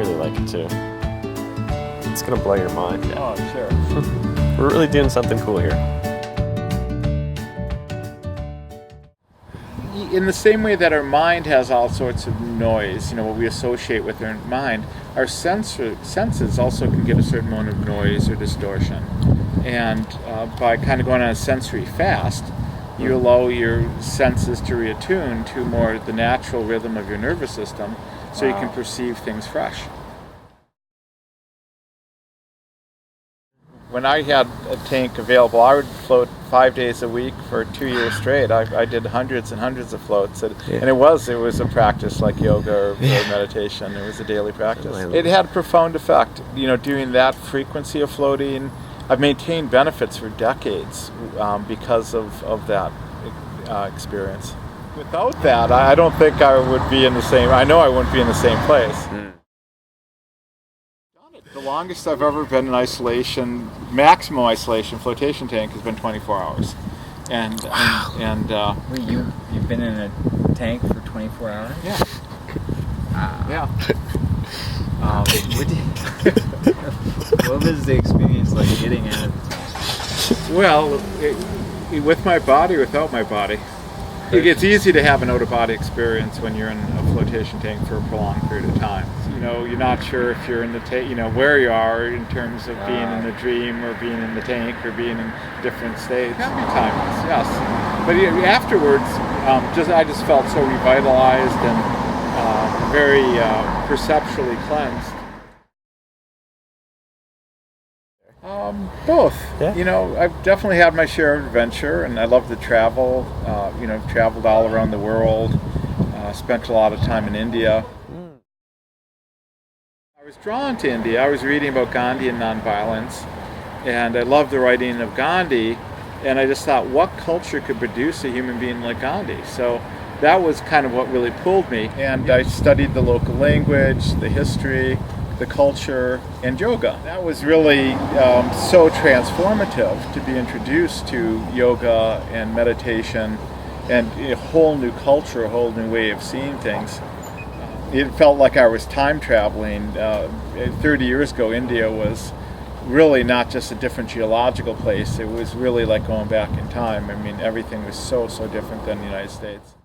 really like it too. It's gonna blow your mind. Yeah. Oh, sure. We're really doing something cool here. In the same way that our mind has all sorts of noise, what we associate with our mind, our senses also can get a certain amount of noise or distortion. And by kind of going on a sensory fast, you allow your senses to reattune to more the natural rhythm of your nervous system, so you can perceive things fresh. When I had a tank available, I would float 5 days a week for 2 years straight. I did hundreds and hundreds of floats, and it was a practice like yoga or meditation. It was a daily practice. It had a profound effect. Doing that frequency of floating, I've maintained benefits for decades because of that experience. Without that, I don't think I would be in the same. I know I wouldn't be in the same place. The longest I've ever been in isolation, maximum isolation, flotation tank has been 24 hours. And Wait, you've been in a tank for 24 hours? Yeah. Yeah. What was the experience like getting out? Well, with my body, without my body. It's easy to have an out-of-body experience when you're in a flotation tank for a prolonged period of time. You're not sure if you're in the tank, where you are in terms of being in a dream or being in the tank or being in different states. Can be timeless, yes. But afterwards, I just felt so revitalized and very perceptually cleansed. Both. Yeah. I've definitely had my share of adventure, and I love to travel. Traveled all around the world. Spent a lot of time in India. I was drawn to India. I was reading about Gandhi and nonviolence, and I loved the writing of Gandhi, and I just thought, what culture could produce a human being like Gandhi? So that was kind of what really pulled me, and I studied the local language, the history, the culture, and yoga. That was really so transformative to be introduced to yoga and meditation and a whole new culture, a whole new way of seeing things. It felt like I was time traveling. 30 years ago, India was really not just a different geological place. It was really like going back in time. I mean, everything was so different than the United States.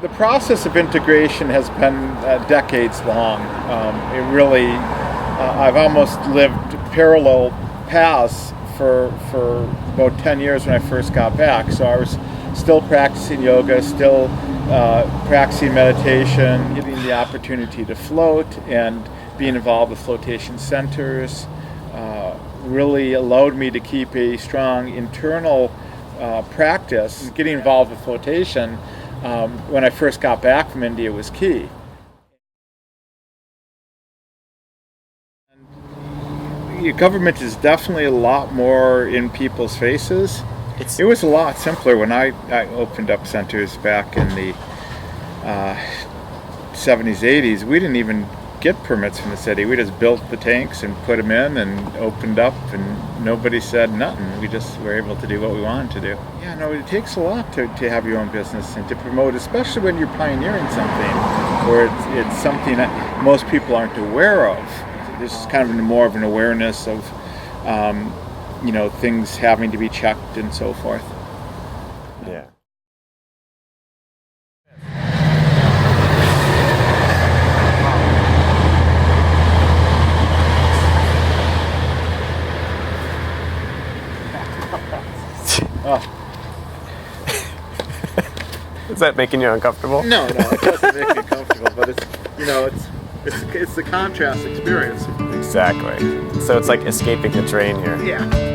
The process of integration has been decades long. I've almost lived parallel paths for about 10 years when I first got back. So I was still practicing yoga, still practicing meditation, getting the opportunity to float and being involved with flotation centers really allowed me to keep a strong internal practice. Getting involved with flotation when I first got back from India was key. The government is definitely a lot more in people's faces. It was a lot simpler when I opened up centers back in the 70s, 80s. We didn't even get permits from the city. We just built the tanks and put them in and opened up, and nobody said nothing. We just were able to do what we wanted to do. Yeah, no, it takes a lot to have your own business and to promote, especially when you're pioneering something or it's something that most people aren't aware of. There's kind of more of an awareness of things having to be checked and so forth. Yeah. Is that making you uncomfortable? No, it doesn't make me comfortable, but it's the contrast experience. Exactly. So it's like escaping the train here. Yeah.